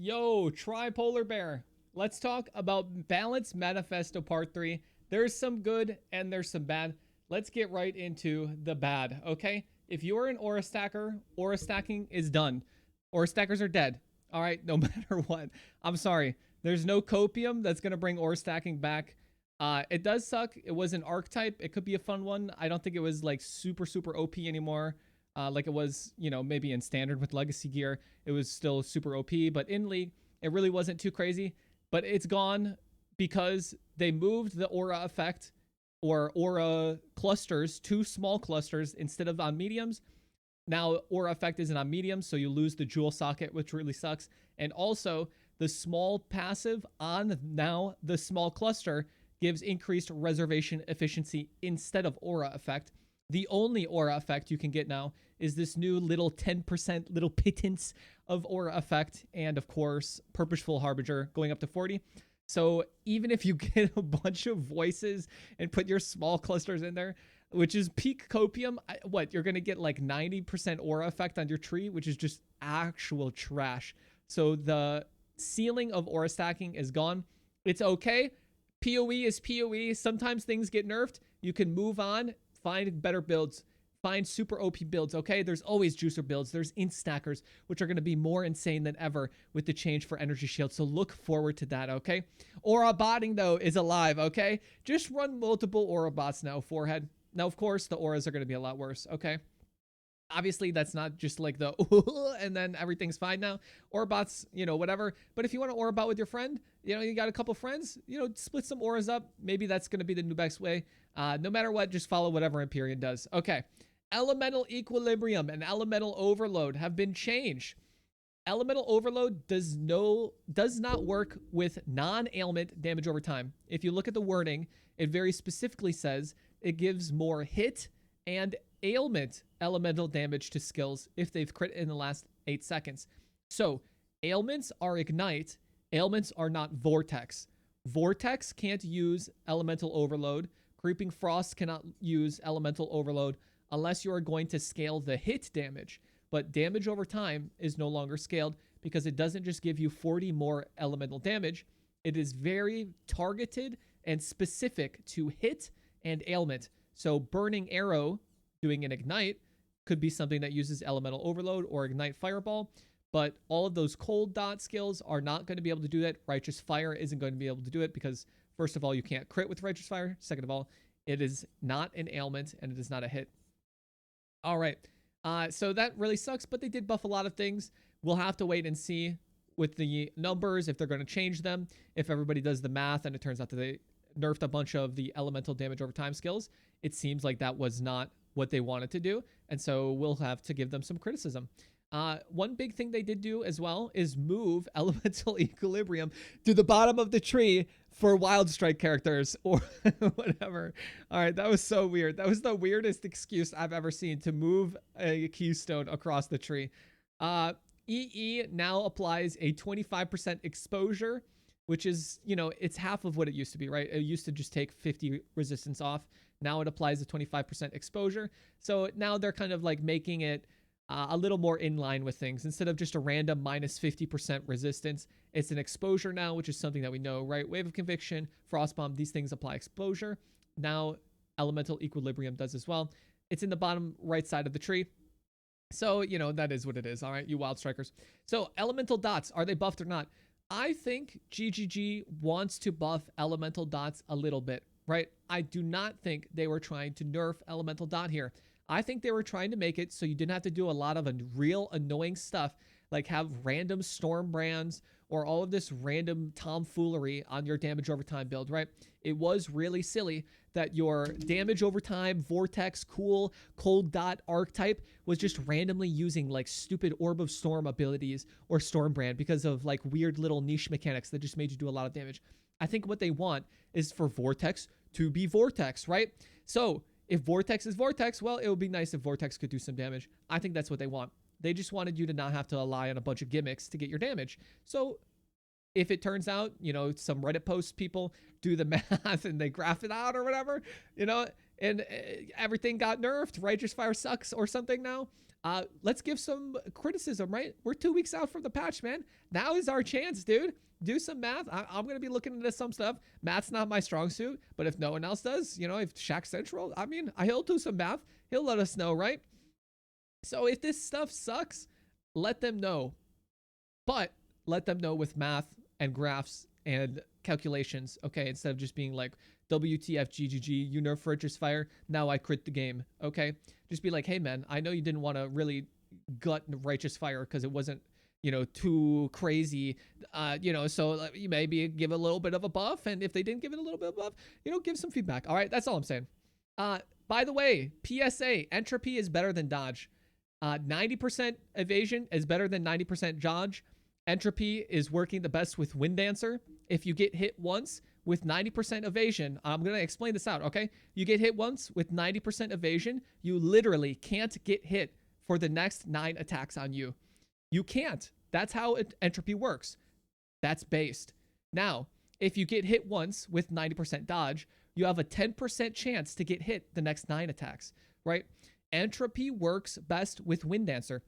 Yo, Tripolar Bear. Let's talk about Balanced Manifesto Part 3. There's some good and there's some bad. Let's get right into the bad, okay? If you're an aura stacker, aura stacking is done. Aura stackers are dead. All right, no matter what. I'm sorry. There's no copium that's going to bring aura stacking back. It does suck. It was an archetype. It could be a fun one. I don't think it was like super OP anymore. Like it was, maybe in standard with legacy gear, it was still super OP, but in league, it really wasn't too crazy. But it's gone because they moved the aura effect or aura clusters to small clusters instead of on mediums. Now, aura effect isn't on mediums, so you lose the jewel socket, which really sucks. And also, the small passive on now the small cluster gives increased reservation efficiency instead of aura effect. The only aura effect you can get now is this new little 10% little pittance of aura effect, and of course, Purposeful Harbinger going up to 40. So even if you get a bunch of voices and put your small clusters in there, which is peak copium, you're going to get like 90% aura effect on your tree, which is just actual trash. So the ceiling of aura stacking is gone. It's okay. POE is POE. Sometimes things get nerfed. You can move on, find better builds, find super OP builds, okay? There's always juicer builds. There's int stackers, which are going to be more insane than ever with the change for energy shield. So look forward to that, okay? Aura botting, though, is alive, okay? Just run multiple aura bots now, forehead. Now, of course, the auras are going to be a lot worse, okay? Obviously, that's not just like the and then everything's fine now. Aura bots, whatever. But if you want to aura bot with your friend, you got a couple friends, split some auras up. Maybe that's going to be the new best way. No matter what, just follow whatever Empyrean does. Okay. Elemental Equilibrium and Elemental Overload have been changed. Elemental Overload does not work with non-ailment damage over time. If you look at the wording, it very specifically says it gives more hit and ailment elemental damage to skills if they've crit in the last 8 seconds. So ailments are ignite, ailments are not vortex. Vortex can't use elemental overload. Creeping Frost cannot use elemental overload unless you are going to scale the hit damage. But damage over time is no longer scaled because it doesn't just give you 40 more elemental damage. It is very targeted and specific to hit and ailment. So Burning Arrow doing an ignite could be something that uses elemental overload or ignite fireball, but all of those cold dot skills are not going to be able to do that. Righteous Fire isn't going to be able to do it because first of all, you can't crit with Righteous Fire. Second of all, it is not an ailment and it is not a hit. All right. So that really sucks, but they did buff a lot of things. We'll have to wait and see with the numbers if they're going to change them. If everybody does the math and it turns out that they nerfed a bunch of the elemental damage over time skills, it seems like that was not what they wanted to do. And so we'll have to give them some criticism. One big thing they did do as well is move Elemental Equilibrium to the bottom of the tree for Wild Strike characters or whatever. All right, that was so weird. That was the weirdest excuse I've ever seen to move a keystone across the tree. EE now applies a 25% exposure, which is, it's half of what it used to be, right? It used to just take 50 resistance off. Now it applies a 25% exposure. So now they're kind of like making it a little more in line with things. Instead of just a random minus 50% resistance, it's an exposure now, which is something that we know, right? Wave of Conviction, Frostbomb, these things apply exposure. Now Elemental Equilibrium does as well. It's in the bottom right side of the tree. So, that is what it is. All right, you Wild Strikers. So Elemental Dots, are they buffed or not? I think GGG wants to buff Elemental Dots a little bit, right? I do not think they were trying to nerf Elemental Dot here. I think they were trying to make it so you didn't have to do a lot of real annoying stuff, like have random storm brands or all of this random tomfoolery on your damage over time build, right? It was really silly that your damage over time, vortex, cool, cold dot archetype was just randomly using like stupid Orb of Storm abilities or storm brand because of like weird little niche mechanics that just made you do a lot of damage. I think what they want is for vortex to be vortex, right? So if Vortex is Vortex, well, it would be nice if Vortex could do some damage. I think that's what they want. They just wanted you to not have to rely on a bunch of gimmicks to get your damage. So if it turns out, some Reddit post people do the math and they graph it out or whatever, and everything got nerfed, Righteous Fire sucks or something now, Let's give some criticism, right? We're 2 weeks out from the patch, man. Now is our chance, dude. Do some math. I'm going to be looking into some stuff. Math's not my strong suit, but if no one else does, you know, if Shaq Central, I mean, he'll do some math. He'll let us know, right? So if this stuff sucks, let them know. But let them know with math and graphs and calculations, okay? Instead of just being like, WTF GGG, you nerf Righteous Fire, now I crit the game, okay? Just be like, hey man, I know you didn't want to really gut Righteous Fire because it wasn't, you know, too crazy, you know, so you maybe give a little bit of a buff, and if they didn't give it a little bit of a buff, you know, give some feedback, all right? That's all I'm saying. By the way, PSA, Entropy is better than Dodge. 90% evasion is better than 90% dodge. Entropy is working the best with Wind Dancer. If you get hit once with 90% evasion, I'm going to explain this out, okay? You get hit once with 90% evasion, you literally can't get hit for the next 9 attacks on you. You can't. That's how Entropy works. That's based. Now, if you get hit once with 90% dodge, you have a 10% chance to get hit the next 9 attacks, right? Entropy works best with Wind Dancer.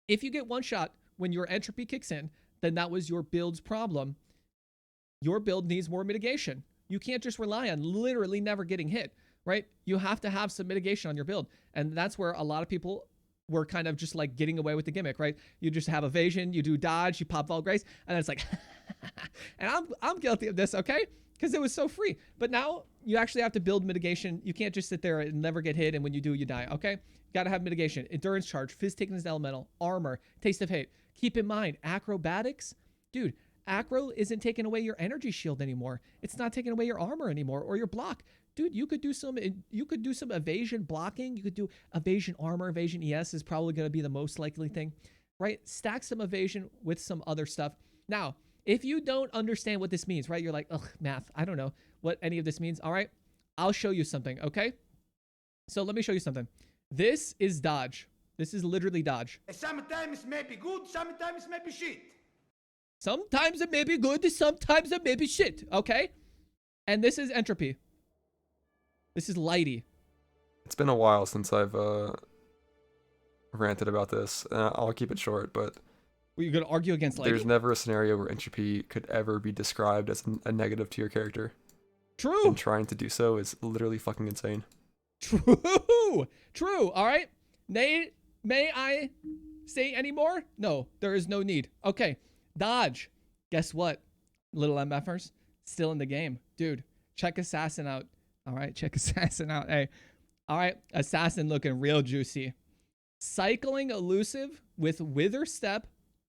If you get one shot when your Entropy kicks in, then that was your build's problem. Your build needs more mitigation. You can't just rely on literally never getting hit, right? You have to have some mitigation on your build. And that's where a lot of people were kind of just like getting away with the gimmick, right? You just have evasion, you do dodge, you pop Vulgrace, and it's like, and I'm guilty of this, okay? Because it was so free. But now you actually have to build mitigation. You can't just sit there and never get hit, and when you do, you die, okay? Got to have mitigation. Endurance charge, Fizz Thickness Elemental, armor, Taste of Hate. Keep in mind, acrobatics, dude, acro isn't taking away your energy shield anymore. It's not taking away your armor anymore or your block. Dude, you could do some evasion blocking. You could do evasion armor. Evasion ES is probably going to be the most likely thing, right? Stack some evasion with some other stuff. Now, if you don't understand what this means, right? You're like, ugh, math. I don't know what any of this means. All right, I'll show you something, okay? So let me show you something. This is dodge. This is literally dodge. Sometimes it may be good, sometimes it may be shit. Sometimes it may be good, sometimes it may be shit, okay? And this is Entropy. This is Lighty. It's been a while since I've ranted about this. I'll keep it short, but Well, you're going to argue against Lighty? There's never a scenario where Entropy could ever be described as a negative to your character. True. And trying to do so is literally fucking insane. True. True. All right. May I say any more? No, there is no need. Okay. Dodge. Guess what? Little MFers still in the game. Dude, check Assassin out. All right. Check Assassin out. Hey. All right. Assassin looking real juicy. Cycling elusive with Wither Step.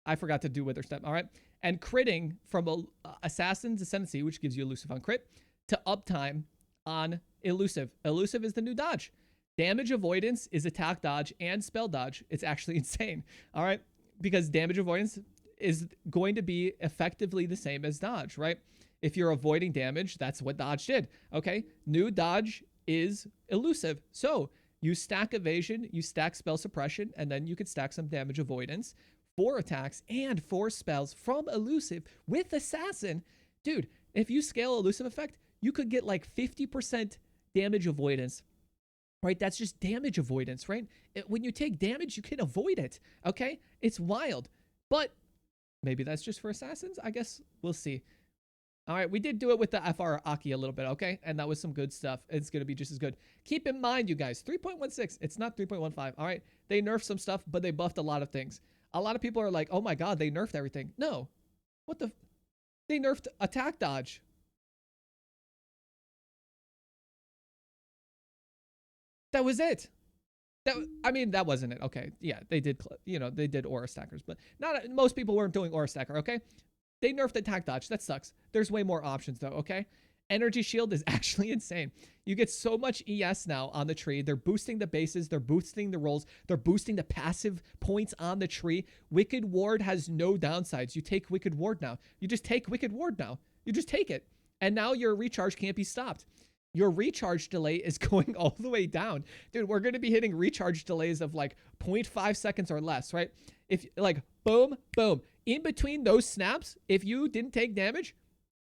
I forgot to do Wither Step. All right. And critting from Assassin's Ascendancy, which gives you elusive on crit, to uptime on elusive. Elusive is the new dodge. Damage avoidance is attack dodge and spell dodge. It's actually insane. All right. Because damage avoidance is going to be effectively the same as dodge, right? If you're avoiding damage, that's what dodge did. Okay. New dodge is elusive. So you stack evasion, you stack spell suppression, and then you could stack some damage avoidance, 4 attacks and 4 spells from elusive with assassin. Dude, if you scale elusive effect, you could get like 50% damage avoidance, right? That's just damage avoidance, right? When you take damage, you can avoid it, okay? It's wild, but maybe that's just for assassins. I guess we'll see. All right, we did do it with the FR Aki a little bit, okay? And that was some good stuff. It's going to be just as good. Keep in mind, you guys, 3.16, it's not 3.15, all right? They nerfed some stuff, but they buffed a lot of things. A lot of people are like, oh my God, they nerfed everything. No. What the? They nerfed attack dodge. That was it. I mean, that wasn't it. Okay. Yeah, they did, they did aura stackers, but most people weren't doing aura stacker, okay? They nerfed attack dodge. That sucks. There's way more options though, okay? Energy shield is actually insane. You get so much ES now on the tree. They're boosting the bases. They're boosting the rolls. They're boosting the passive points on the tree. Wicked Ward has no downsides. You take Wicked Ward now. You just take Wicked Ward now. You just take it. And now your recharge can't be stopped. Your recharge delay is going all the way down. Dude, we're going to be hitting recharge delays of like 0.5 seconds or less, right? If like boom, boom. In between those snaps, if you didn't take damage,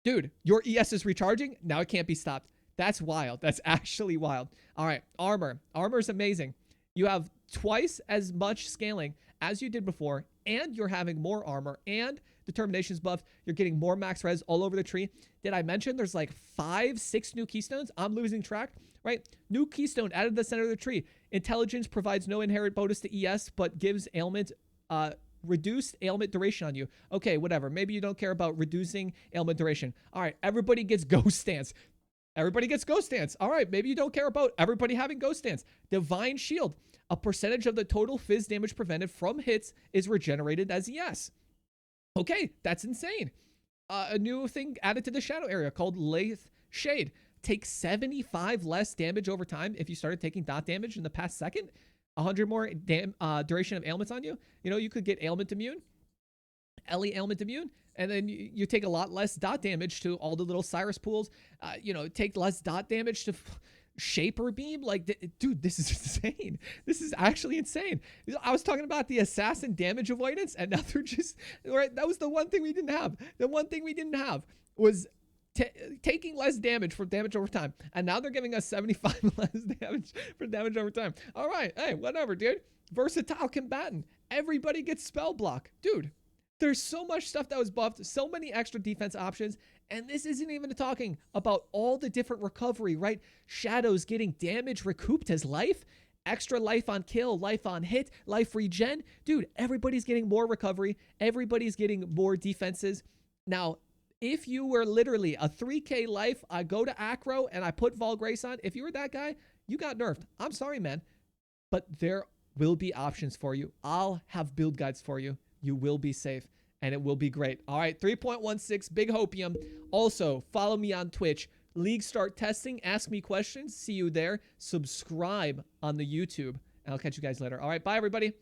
dude, your ES is recharging. Now it can't be stopped. That's wild. That's actually wild. All right. Armor. Armor is amazing. You have twice as much scaling as you did before, and you're having more armor and determination's buff. You're getting more max res all over the tree. Did I mention there's like 5, 6 new keystones? I'm losing track, right? New keystone added to the center of the tree. Intelligence provides no inherent bonus to ES, but gives ailment, reduced ailment duration on you. Okay, whatever. Maybe you don't care about reducing ailment duration. All right, everybody gets ghost stance. Everybody gets ghost stance. All right, maybe you don't care about everybody having ghost stance. Divine shield. A percentage of the total fizz damage prevented from hits is regenerated as ES. Okay, that's insane. A new thing added to the shadow area called Lathe Shade. Take 75 less damage over time if you started taking dot damage in the past second. 100 more duration of ailments on you. You know, you could get ailment immune, Ellie ailment immune, and then you take a lot less dot damage to all the little Cyrus pools. You know, take less dot damage to Shaper Beam. Like, dude, this is insane. This is actually insane. I was talking about the assassin damage avoidance, and now they're just, right? That was the one thing we didn't have. The one thing we didn't have was taking less damage for damage over time, and now they're giving us 75 less damage for damage over time. All right, hey, whatever, dude. Versatile combatant. Everybody gets spell block, dude. There's so much stuff that was buffed, so many extra defense options, and this isn't even talking about all the different recovery, right? Shadows getting damage recouped as life, extra life on kill, life on hit, life regen. Dude, everybody's getting more recovery. Everybody's getting more defenses. Now, if you were literally a 3k life, I go to Acro and I put Vol Grace on. If you were that guy, you got nerfed. I'm sorry, man. But there will be options for you. I'll have build guides for you. You will be safe, and it will be great. All right, 3.16, Big Hopium. Also, follow me on Twitch. League start testing. Ask me questions. See you there. Subscribe on the YouTube, and I'll catch you guys later. All right, bye, everybody.